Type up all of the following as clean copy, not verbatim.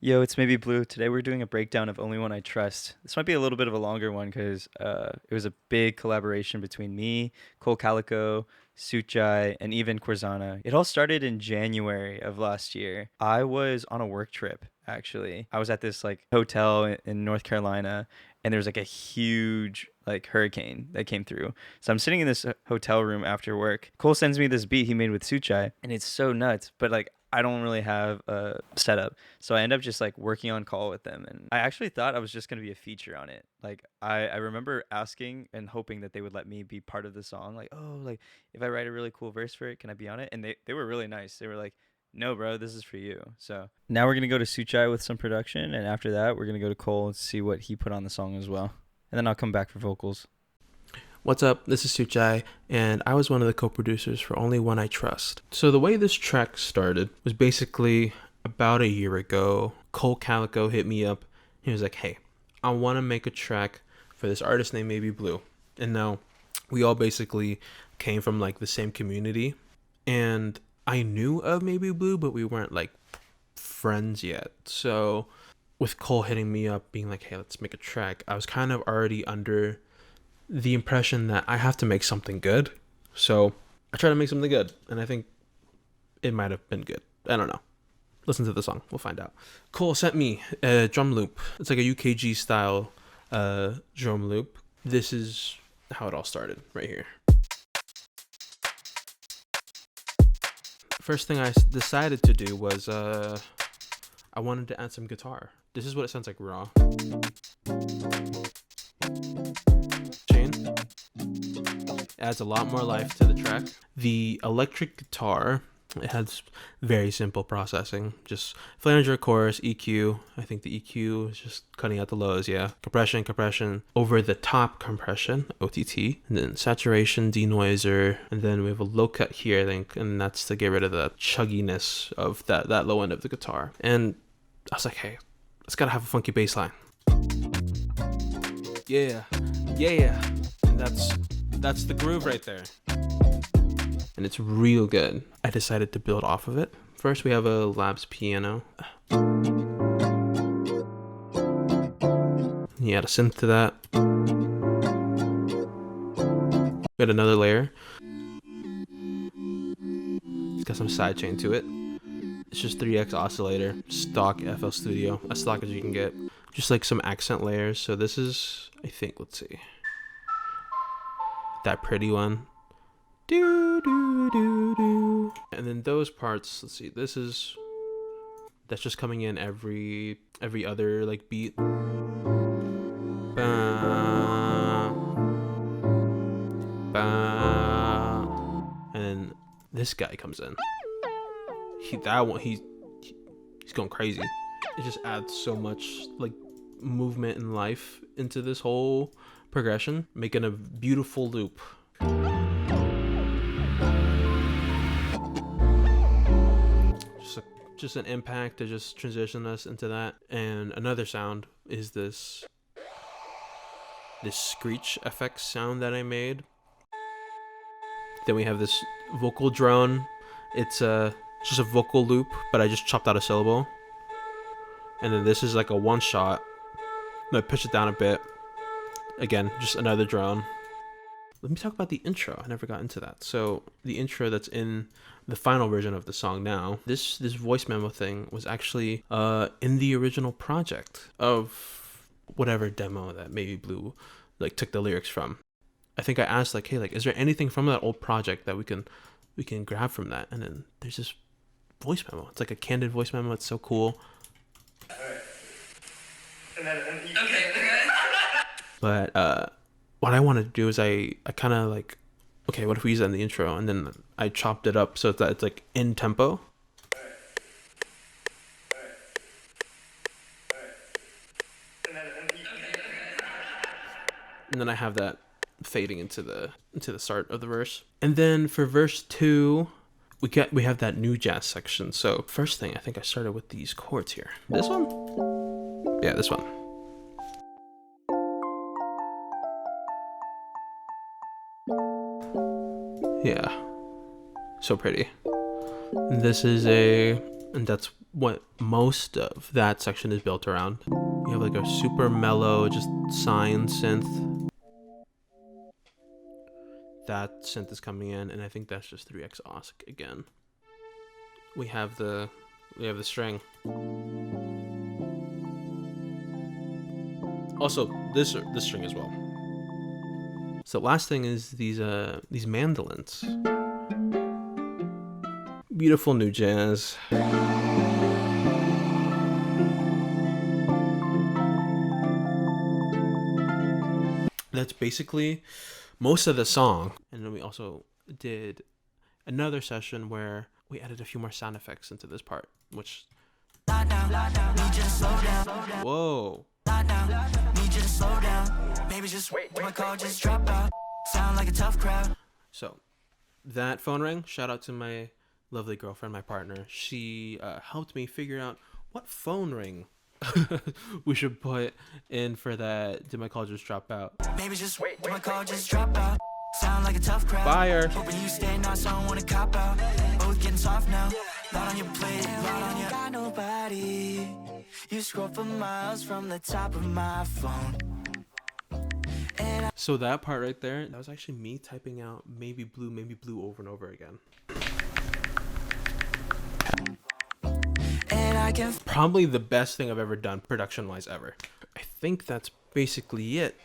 Yo, it's maybe Blue. Today we're doing a breakdown of Only One I Trust. This might be a little bit of a longer one because it was a big collaboration between me, Cole Calico, Soutjay, and even Korzana. It all started in January of last year. I was on a work trip, actually. I was at this like hotel in North Carolina, and there was like a huge like hurricane that came through. So I'm sitting in this hotel room after work. Cole sends me this beat he made with Soutjay, and it's so nuts, but like I don't really have a setup. So I end up just like working on call with them. And I actually thought I was just going to be a feature on it. Like I remember asking and hoping that they would let me be part of the song. Like, oh, like if I write a really cool verse for it, can I be on it? And they were really nice. They were like, no, bro, this is for you. So now we're going to go to Suchai with some production. And after that, we're going to go to Cole and see what he put on the song as well. And then I'll come back for vocals. What's up? This is Soutjay, and I was one of the co-producers for Only One I Trust. So the way this track started was basically about a year ago. Cole Calico hit me up. He was like, hey, I want to make a track for this artist named Maybe Blue. And now we all basically came from like the same community. And I knew of Maybe Blue, but we weren't like friends yet. So with Cole hitting me up being like, hey, let's make a track, I was kind of already under the impression that I have to make something good. So I try to make something good, and I think it might have been good. I don't know. Listen to the song. We'll find out. Cole sent me a drum loop. It's like a UKG style drum loop. This is how it all started right here. First thing I decided to do was I wanted to add some guitar. This is what it sounds like raw. Adds a lot more life to the track. The electric guitar, it has very simple processing. Just flanger, chorus, EQ. I think the EQ is just cutting out the lows, yeah. Compression, over the top compression, OTT. And then saturation, denoiser. And then we have a low cut here, I think. And that's to get rid of the chugginess of that low end of the guitar. And I was like, hey, it's gotta have a funky bass line. Yeah. And that's the groove right there. And it's real good. I decided to build off of it. First, we have a Labs piano. You add a synth to that. We had another layer. It's got some sidechain to it. It's just 3x oscillator, stock FL Studio, as stock as you can get. Just like some accent layers. So this is, I think, let's see. That pretty one. Do. And then those parts, let's see, that's just coming in every other like beat. Ba, ba. And then this guy comes in. He's going crazy. It just adds so much like movement and life into this whole progression, making a beautiful loop. Just an impact to just transition us into that. And another sound is this screech effects sound that I made. Then we have this vocal drone. It's just a vocal loop, but I just chopped out a syllable. And then this is like a one shot. I pitch it down a bit. Again, just another drone. Let me talk about the intro. I never got into that. So the intro that's in the final version of the song now, this voice memo thing was actually in the original project of whatever demo that Maybe Blue like took the lyrics from. I think I asked like, hey, like, is there anything from that old project that we can grab from that? And then there's this voice memo. It's like a candid voice memo. It's so cool. Okay. But what I wanted to do is I kind of like, okay, what if we use that in the intro? And then I chopped it up so that it's like in tempo. And then I have that fading into the start of the verse. And then for verse 2, we have that new jazz section. So first thing, I think I started with these chords here. This one? Yeah, this one. Yeah, so pretty. And this is and that's what most of that section is built around. You have like a super mellow, just sine synth. That synth is coming in, and I think that's just 3x OSC again. We have the string. Also, this string as well. So last thing is these mandolins. Beautiful new jazz. That's basically most of the song. And then we also did another session where we added a few more sound effects into this part, which... Whoa. So that phone rang. Shout out to my lovely girlfriend, my partner. She helped me figure out what phone ring we should put in for that. Did my call just drop out? Maybe just wait. Did my call just drop out? Sound like a tough crowd. Fire. Hoping you stay now, so I don't wanna cop out. Both getting soft now. Lot on your plate, lot on your. Got nobody. You scroll for miles from the top of my phone. So that part right there, that was actually me typing out maybe blue over and over again. Probably the best thing I've ever done production-wise ever. I think that's basically it.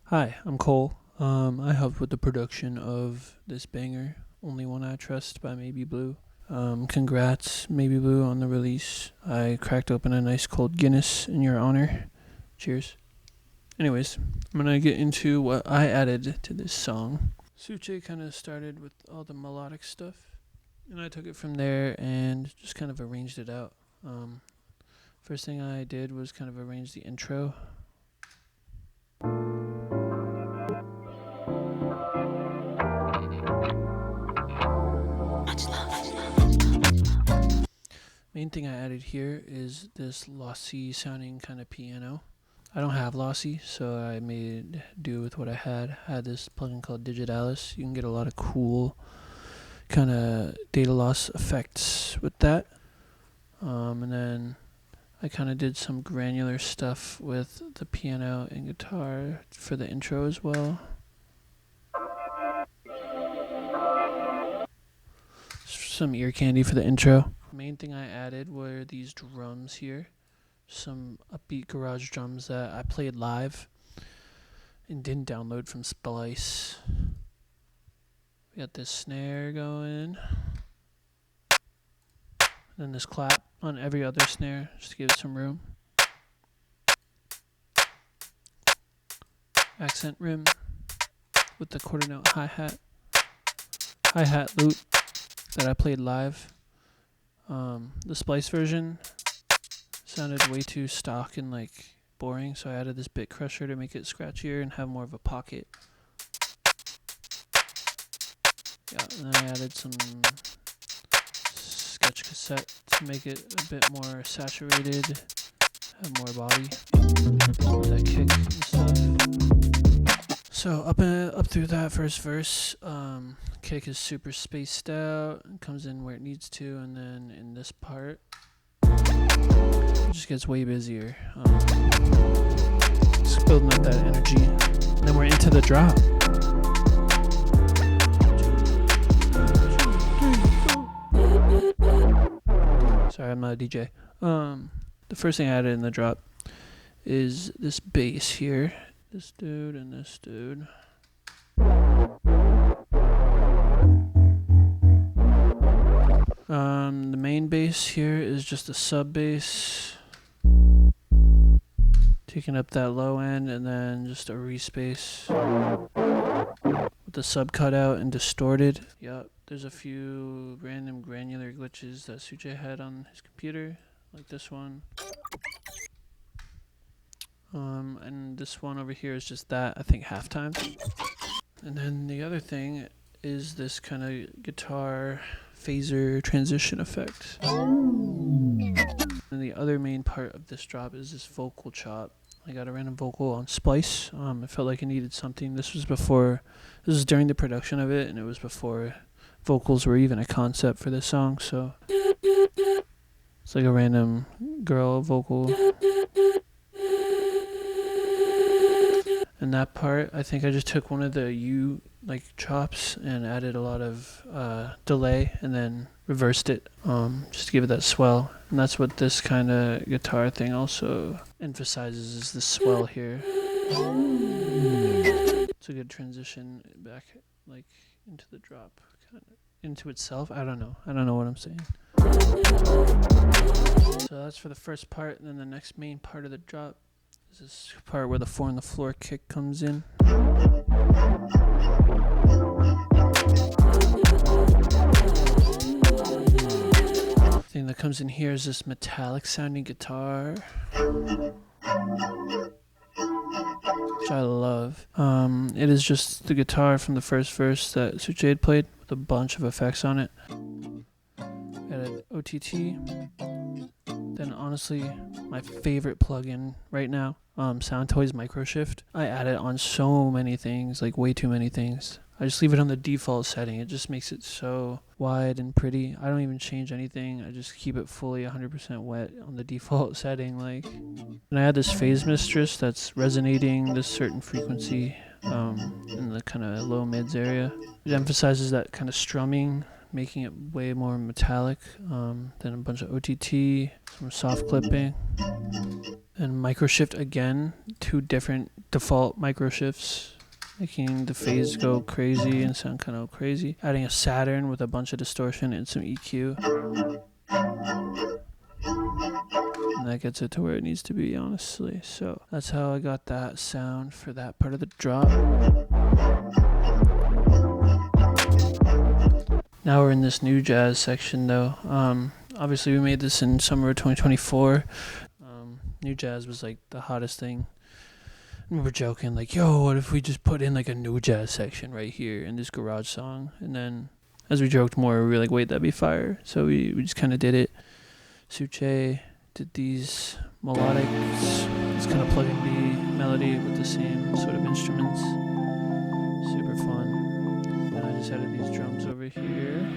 Hi, I'm Cole. I helped with the production of this banger, Only One I Trust by Maybe Blue. Congrats, Maybe Blue, on the release. I cracked open a nice cold Guinness in your honor. Cheers. Anyways, I'm going to get into what I added to this song. Soutjay kind of started with all the melodic stuff, and I took it from there and just kind of arranged it out. First thing I did was kind of arrange the intro. Main thing I added here is this lossy sounding kind of piano. I don't have lossy, so I made do with what I had. I had this plugin called Digitalis. You can get a lot of cool kind of data loss effects with that. And then I kind of did some granular stuff with the piano and guitar for the intro as well. Some ear candy for the intro. Main thing I added were these drums here. Some upbeat garage drums that I played live and didn't download from Splice. We got this snare going. And then this clap on every other snare, just to give it some room. Accent rim with the quarter note hi-hat. Hi-hat loop that I played live. The Splice version sounded way too stock and like boring, so I added this bit crusher to make it scratchier and have more of a pocket. Yeah, and then I added some sketch cassette to make it a bit more saturated, have more body, that kick and stuff. So up through that first verse, kick is super spaced out and comes in where it needs to, and then in this part it just gets way busier. Just building up that energy. And then we're into the drop. Sorry, I'm not a DJ. The first thing I added in the drop is this bass here. This dude and this dude. The main bass here is just a sub bass, taking up that low end, and then just a respace with the sub cut out and distorted. Yup, there's a few random granular glitches that Soutjay had on his computer, like this one. And this one over here is just that, I think, halftime. And then the other thing is this kind of guitar phaser transition effect. And the other main part of this drop is this vocal chop. I got a random vocal on Splice. I felt like I needed something. This was during the production of it, and it was before vocals were even a concept for this song. So It's like a random girl vocal. And that part, I think I just took one of the U like chops and added a lot of delay and then reversed it, just to give it that swell. And that's what this kind of guitar thing also emphasizes, is the swell here. It's a good transition back, like into the drop, kind of into itself. I don't know what I'm saying. So that's for the first part, and then the next main part of the drop is this part where the 4 on the floor kick comes in. The thing that comes in here is this metallic sounding guitar, which I love. It is just the guitar from the first verse that Soutjay had played with a bunch of effects on it. Added OTT. Then honestly, my favorite plugin right now, Soundtoys Microshift. I add it on so many things, like way too many things. I just leave it on the default setting. It just makes it so wide and pretty. I don't even change anything. I just keep it fully 100% wet on the default setting. Like, and I add this phase mistress that's resonating this certain frequency in the kind of low mids area. It emphasizes that kind of strumming, making it way more metallic. Then a bunch of OTT, some soft clipping, and microshift again. 2 different default microshifts, making the phase go crazy and sound kind of crazy. Adding a Saturn with a bunch of distortion and some EQ. And that gets it to where it needs to be, honestly. So that's how I got that sound for that part of the drop. Now we're in this new jazz section though. Obviously we made this in summer of 2024. New jazz was like the hottest thing. And we were joking like, yo, what if we just put in like a new jazz section right here in this garage song? And then as we joked more, we were like, wait, that'd be fire. So we just kind of did it. Soutjay did these melodic, this kind of plug and B melody with the same sort of instruments. Super fun. Then I just added these drums over here.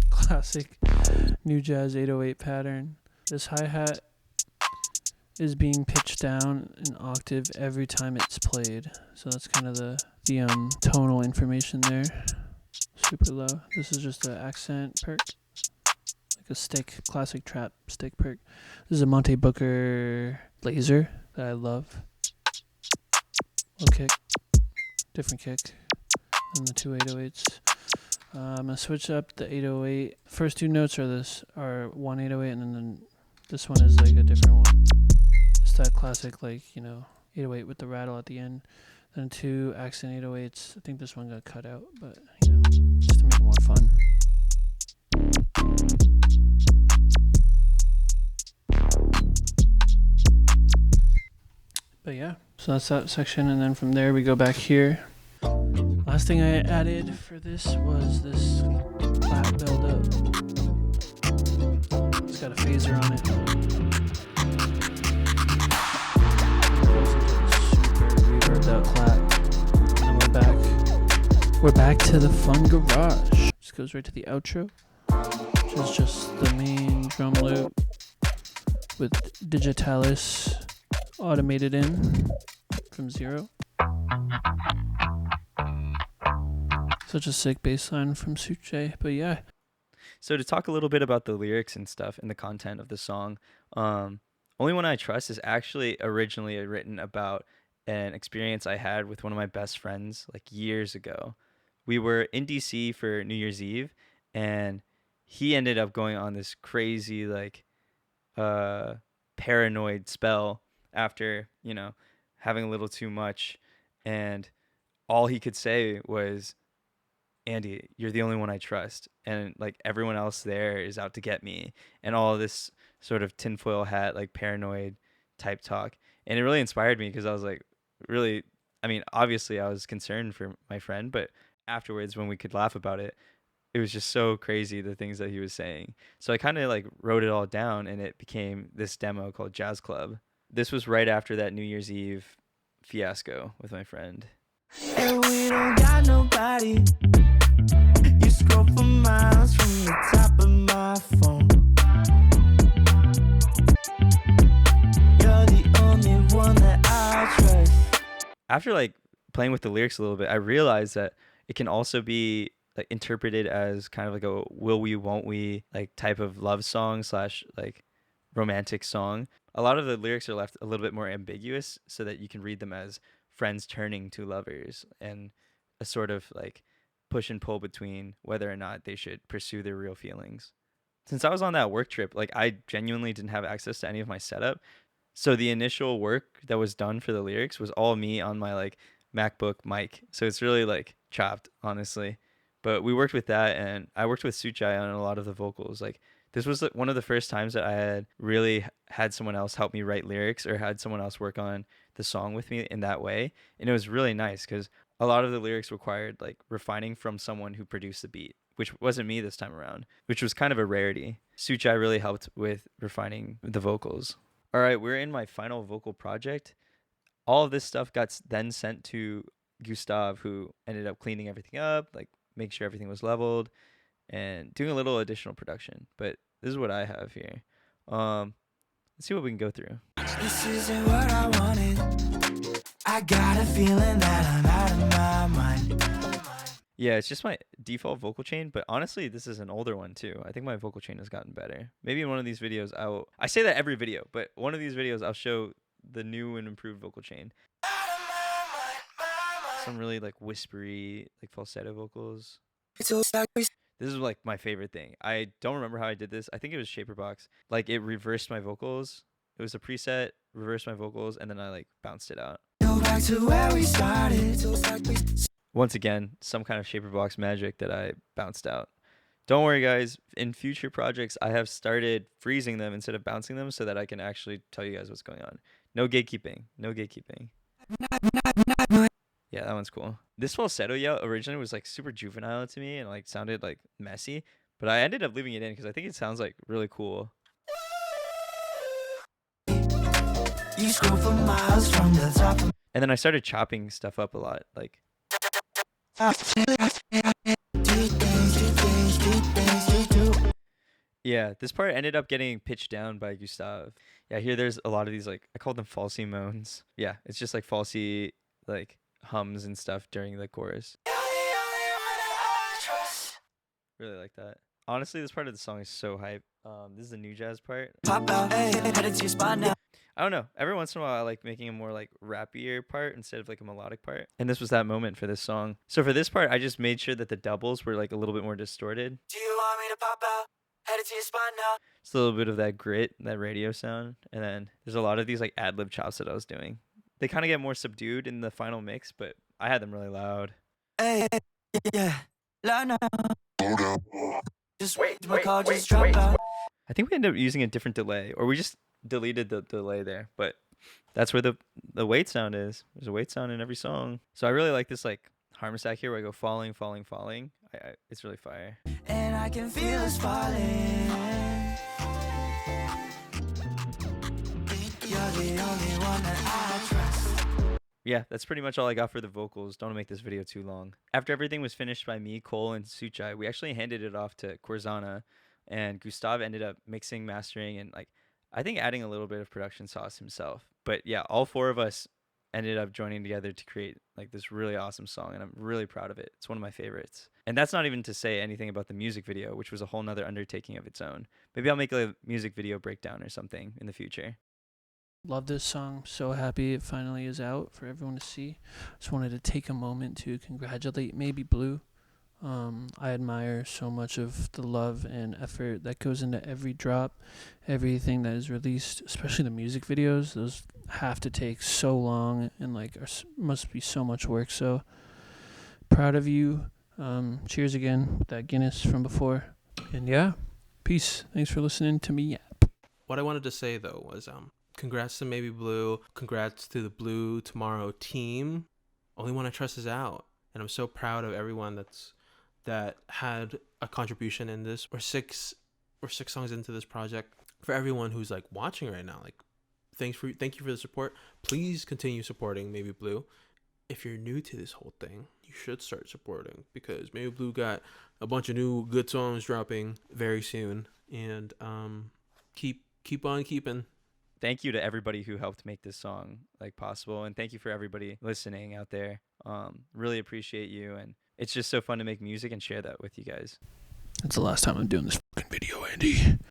Classic new jazz 808 pattern. This hi-hat is being pitched down an octave every time it's played. So that's kind of the tonal information there. Super low. This is just an accent perk. Like a stick, classic trap stick perk. This is a Monte Booker laser that I love. Low kick, different kick, and the 2 808s. I'm gonna switch up the 808. First 2 notes are one 808, and then this one is like a different one. It's that classic, like, 808 with the rattle at the end. Then 2 accent 808s. I think this one got cut out, but just to make it more fun. But yeah, so that's that section, and then from there we go back here. Last thing I added for this was this clap buildup. It's got a phaser on it. Super reverbed out clap. And we're back. We're back to the fun garage. This goes right to the outro, which is just the main drum loop with digitalis automated in from 0. Such a sick bass line from Soutjay, but yeah. So to talk a little bit about the lyrics and stuff and the content of the song, Only One I Trust is actually originally written about an experience I had with one of my best friends like years ago. We were in DC for New Year's Eve, and he ended up going on this crazy like paranoid spell after, having a little too much, and all he could say was, Andy, you're the only one I trust, and like everyone else there is out to get me, and all of this sort of tinfoil hat, like paranoid type talk. And it really inspired me because I was like, really, I mean, obviously I was concerned for my friend, but afterwards when we could laugh about it, it was just so crazy, the things that he was saying. So I kind of like wrote it all down, and it became this demo called Jazz Club. This was right after that New Year's Eve fiasco with my friend. And we don't got nobody. You scroll for miles from the top of my phone. You're the only one that I trust. After like playing with the lyrics a little bit, I realized that it can also be like interpreted as kind of like a will we won't we like type of love song slash like romantic song. A lot of the lyrics are left a little bit more ambiguous so that you can read them as friends turning to lovers and a sort of like push and pull between whether or not they should pursue their real feelings. Since I was on that work trip, like I genuinely didn't have access to any of my setup. So the initial work that was done for the lyrics was all me on my like MacBook mic. So it's really like chopped, honestly. But we worked with that, and I worked with Soutjay on a lot of the vocals. Like this was like one of the first times that I had really had someone else help me write lyrics or had someone else work on the song with me in that way. And it was really nice because a lot of the lyrics required like refining from someone who produced the beat, which wasn't me this time around, which was kind of a rarity. Soutjay really helped with refining the vocals. All right, we're in my final vocal project. All of this stuff got then sent to Gustav, who ended up cleaning everything up, like make sure everything was leveled and doing a little additional production. But this is what I have here. Let's see what we can go through. This isn't what I wanted. I got a feeling that I'm out of my mind. Yeah, it's just my default vocal chain, but honestly, this is an older one too. I think my vocal chain has gotten better. Maybe in one of these videos, I say that every video, but one of these videos, I'll show the new and improved vocal chain. Some really like whispery, like falsetto vocals. This is like my favorite thing. I don't remember how I did this. I think it was Shaperbox. Like it reversed my vocals. It was a preset, reversed my vocals, and then I like bounced it out. Go back to where we started. Once again, some kind of Shaperbox magic that I bounced out. Don't worry, guys. In future projects, I have started freezing them instead of bouncing them so that I can actually tell you guys what's going on. No gatekeeping. No gatekeeping. Yeah, that one's cool. This falsetto yell originally was like super juvenile to me and like sounded like messy, but I ended up leaving it in because I think it sounds like really cool. You scroll for miles from the top of And then I started chopping stuff up a lot, like. Yeah, this part ended up getting pitched down by Gustav. Yeah, here there's a lot of these like I call them falsy moans. Yeah, it's just like falsy like hums and stuff during the chorus. Really like that. Honestly, this part of the song is so hype. This is the new jazz part. Pop out, headed to your spot now. I don't know. Every once in a while, I like making a more like rappier part instead of like a melodic part. And this was that moment for this song. So for this part, I just made sure that the doubles were like a little bit more distorted. Do you want me to pop out? Headed to your spot now. Just a little bit of that grit, that radio sound. And then there's a lot of these like ad-lib chops that I was doing. They kind of get more subdued in the final mix, but I had them really loud. Hey, yeah. Loud now. Just wait. My call just dropped out. I think we ended up using a different delay, or we just deleted the delay there, but that's where the wait sound is. There's a wait sound in every song. So I really like this like harmonic here where I go falling, falling, falling. It's really fire. And I can feel us falling. You're the only one that I trust. Yeah, that's pretty much all I got for the vocals. Don't want to make this video too long. After everything was finished by me, Cole, and Soutjay, we actually handed it off to Korzana, and Gustav ended up mixing, mastering, and like I think adding a little bit of production sauce himself. But yeah, all four of us ended up joining together to create like this really awesome song, and I'm really proud of it. It's one of my favorites. And that's not even to say anything about the music video, which was a whole nother undertaking of its own. Maybe I'll make a music video breakdown or something in the future. Love this song. So happy it finally is out for everyone to see. Just wanted to take a moment to congratulate Maybe Blue. I admire so much of the love and effort that goes into every drop, everything that is released, especially the music videos. Those have to take so long and like must be so much work. So proud of you. Cheers again with that Guinness from before. And yeah, peace. Thanks for listening to me yap. What I wanted to say though was congrats to Maybe Blue. Congrats to the Blue Tomorrow team. Only One I Trust is out. And I'm so proud of everyone that had a contribution in this. We're six songs into this project. For everyone who's like watching right now, like Thank you for the support. Please continue supporting Maybe Blue. If you're new to this whole thing, you should start supporting, because Maybe Blue got a bunch of new good songs dropping very soon, and keep on keeping. Thank you to everybody who helped make this song like possible, and thank you for everybody listening out there. Really appreciate you, and it's just so fun to make music and share that with you guys. It's the last time I'm doing this fucking video, Andy.